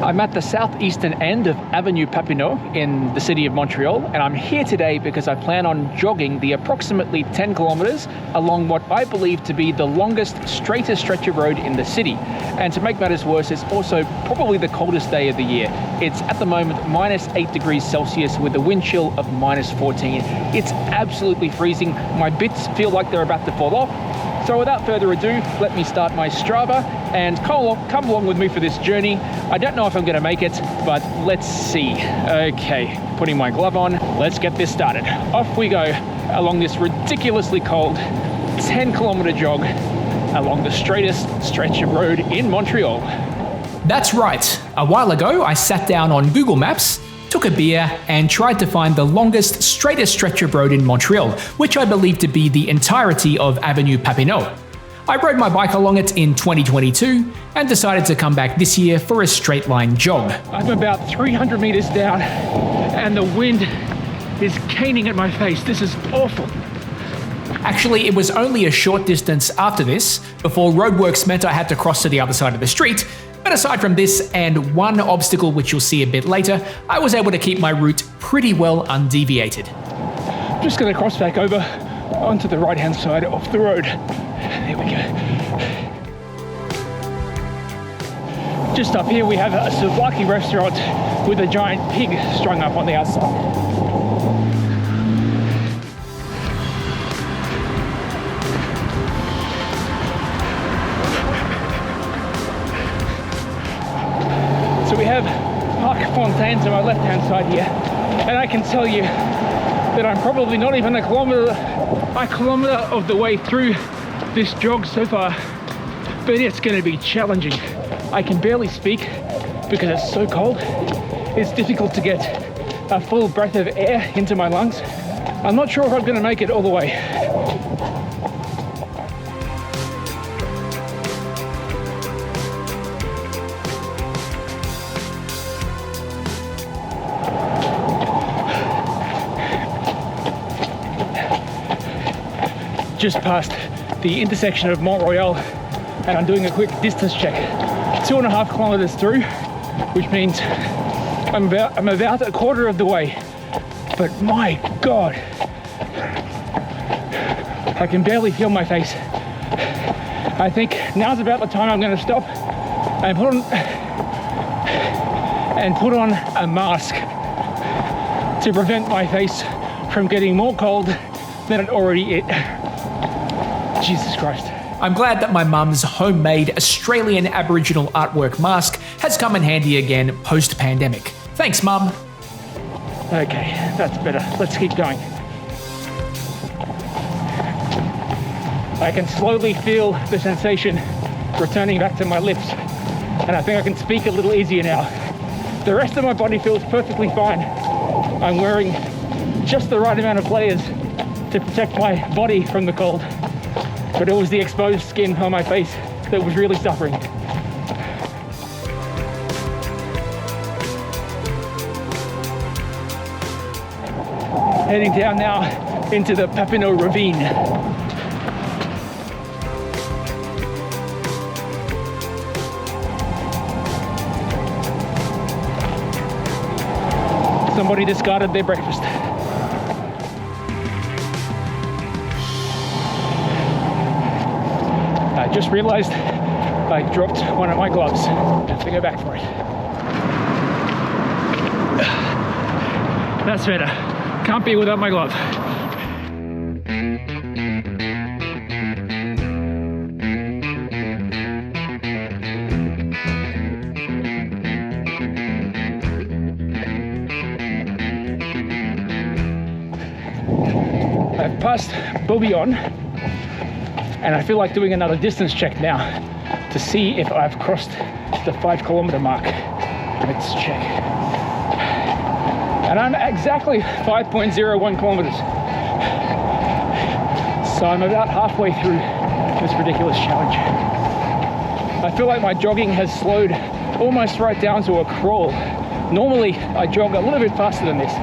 I'm at the southeastern end of Avenue Papineau in the city of Montreal, and I'm here today because I plan on jogging the approximately 10 kilometers along what I believe to be the longest, straightest stretch of road in the city. And to make matters worse, it's also probably the coldest day of the year. It's at the moment -8 degrees Celsius with a wind chill of -14. It's absolutely freezing. My bits feel like they're about to fall off. So without further ado, let me start my Strava and come along with me for this journey. I don't know if I'm going to make it, but let's see. Okay, putting my glove on. Let's get this started. Off we go along this ridiculously cold 10-kilometer jog along the straightest stretch of road in Montreal. That's right. A while ago, I sat down on Google Maps, took a beer, and tried to find the longest, straightest stretch of road in Montreal, which I believe to be the entirety of Avenue Papineau. I rode my bike along it in 2022 and decided to come back this year for a straight line jog. I'm about 300 meters down and the wind is caning at my face. This is awful. Actually, it was only a short distance after this before roadworks meant I had to cross to the other side of the street. But aside from this and one obstacle which you'll see a bit later, I was able to keep my route pretty well undeviated. I'm just going to cross back over onto the right-hand side of the road. There we go. Just up here we have a souvlaki restaurant with a giant pig strung up on the outside. We have Parc Fontaine to my left-hand side here, and I can tell you that I'm probably not even a kilometer of the way through this jog so far, but it's going to be challenging. I can barely speak because it's so cold. It's difficult to get a full breath of air into my lungs. I'm not sure if I'm going to make it all the way. Just past the intersection of Montreal, and I'm doing a quick distance check. 2.5 kilometers through, which means I'm about a quarter of the way. But my God, I can barely feel my face. I think now's about the time I'm going to stop and put on a mask to prevent my face from getting more cold than it already is. Jesus Christ. I'm glad that my mum's homemade Australian Aboriginal artwork mask has come in handy again post-pandemic. Thanks, Mum. Okay, that's better. Let's keep going. I can slowly feel the sensation returning back to my lips, and I think I can speak a little easier now. The rest of my body feels perfectly fine. I'm wearing just the right amount of layers to protect my body from the cold. But it was the exposed skin on my face that was really suffering. Heading down now into the Papineau ravine. Somebody discarded their breakfast. I just realized I dropped one of my gloves. I have to go back for it. That's better. Can't be without my glove. I've passed Bobillon, and I feel like doing another distance check now to see if I've crossed the 5 kilometer mark. Let's check. And I'm exactly 5.01 kilometers. So I'm about halfway through this ridiculous challenge. I feel like my jogging has slowed almost right down to a crawl. Normally I jog a little bit faster than this.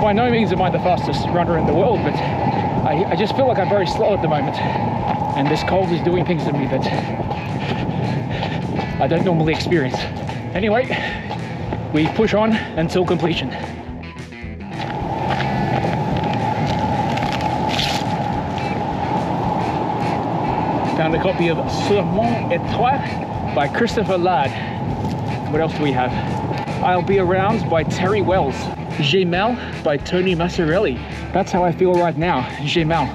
By no means am I the fastest runner in the world, but I just feel like I'm very slow at the moment. And this cold is doing things to me that I don't normally experience. Anyway, we push on until completion. Found a copy of Sur Mont et Trois by Christopher Ladd. What else do we have? I'll Be Around by Terry Wells. J'ai Mal by Tony Massarelli. That's how I feel right now, J'ai Mal.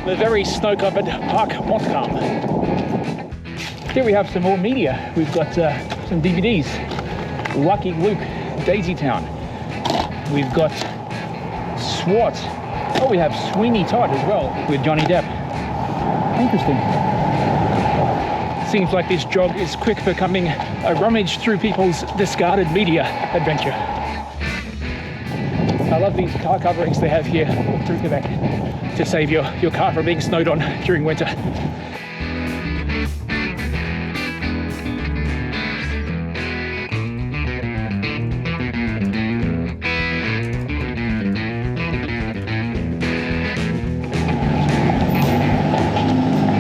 The very snow-covered Parc Montcalm. Here we have some more media. We've got some DVDs. Lucky Luke, Daisy Town. We've got SWAT. Oh, we have Sweeney Todd as well with Johnny Depp. Interesting. Seems like this jog is quick becoming a rummage through people's discarded media adventure. I love these car coverings they have here all through Quebec to save your car from being snowed on during winter.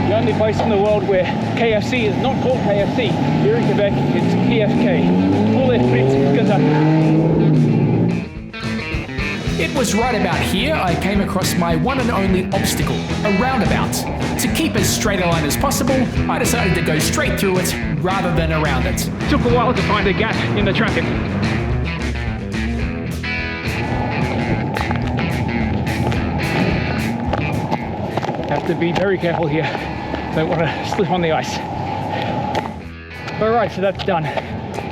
The only place in the world where KFC is not called KFC. Here in Quebec, it's PFK. Poulet frites Qatar. It was right about here I came across my one and only obstacle, a roundabout. To keep as straight a line as possible, I decided to go straight through it rather than around it. Took a while to find a gap in the traffic. Have to be very careful here. Don't want to slip on the ice. Alright, so that's done.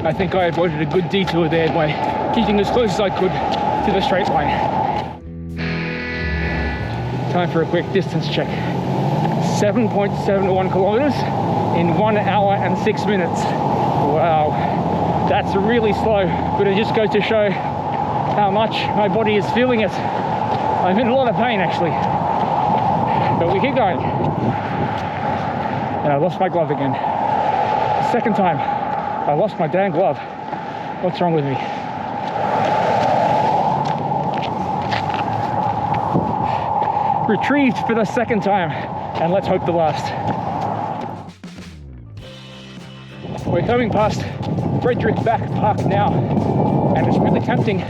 I think I avoided a good detour there by keeping as close as I could to the straight line. Time for a quick distance check. 7.71 kilometers in 1 hour and 6 minutes. Wow, that's really slow, but it just goes to show how much my body is feeling it. I'm in a lot of pain actually, but we keep going. And I lost my glove again. Second time, I lost my damn glove. What's wrong with me? Retrieved for the second time, and let's hope the last. We're coming past Frederick Back Park now, and it's really tempting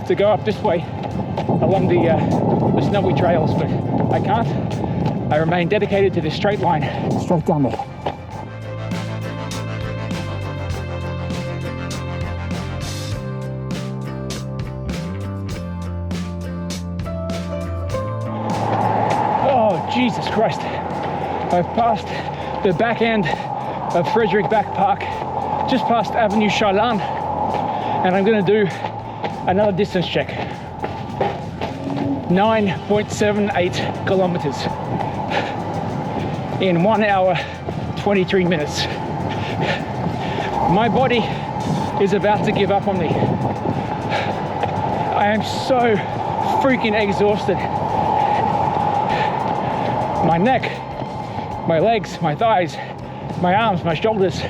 to go up this way along the snowy trails, but I can't. I remain dedicated to this straight line, straight down there. Jesus Christ, I've passed the back end of Frederick Back Park, just past Avenue Charlane, and I'm going to do another distance check. 9.78 kilometers in 1 hour, 23 minutes. My body is about to give up on me. I am so freaking exhausted. My neck, my legs, my thighs, my arms, my shoulders,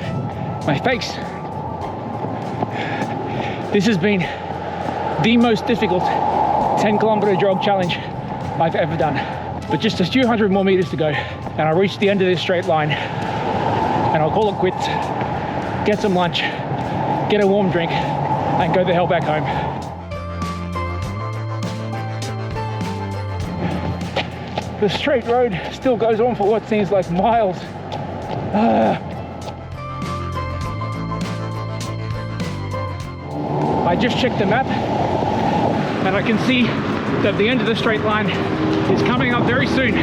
my face. This has been the most difficult 10-kilometer jog challenge I've ever done. But just a few hundred more meters to go, and I'll reach the end of this straight line, and I'll call it quits, get some lunch, get a warm drink, and go the hell back home. The straight road still goes on for what seems like miles. I just checked the map and I can see that the end of the straight line is coming up very soon.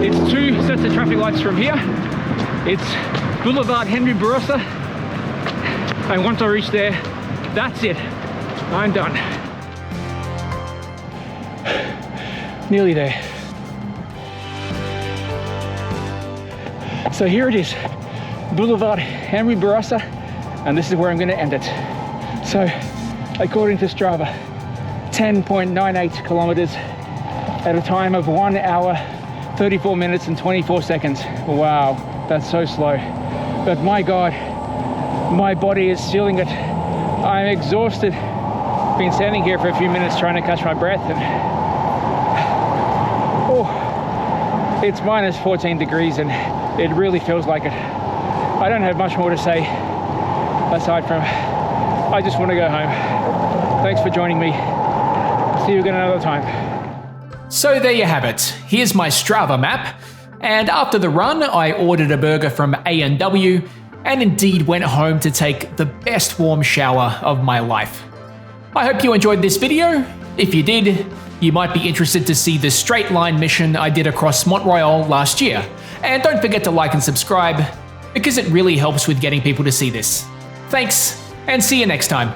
It's 2 sets of traffic lights from here. It's Boulevard Henry Bourassa. And once I reach there, that's it. I'm done. Nearly there. So here it is, Boulevard Henry Bourassa, and this is where I'm going to end it. So, according to Strava, 10.98 kilometers at a time of 1 hour, 34 minutes and 24 seconds. Wow, that's so slow. But my God, my body is feeling it. I'm exhausted. Been standing here for a few minutes trying to catch my breath, and it's minus 14 degrees and it really feels like it. I don't have much more to say. aside from I just want to go home. Thanks for joining me. See you again another time. So there you have it. Here's my Strava map. And after the run, I ordered a burger from A&W and indeed went home to take the best warm shower of my life. I hope you enjoyed this video. If you did, you might be interested to see the straight line mission I did across Montreal last year. And don't forget to like and subscribe, because it really helps with getting people to see this. Thanks, and see you next time.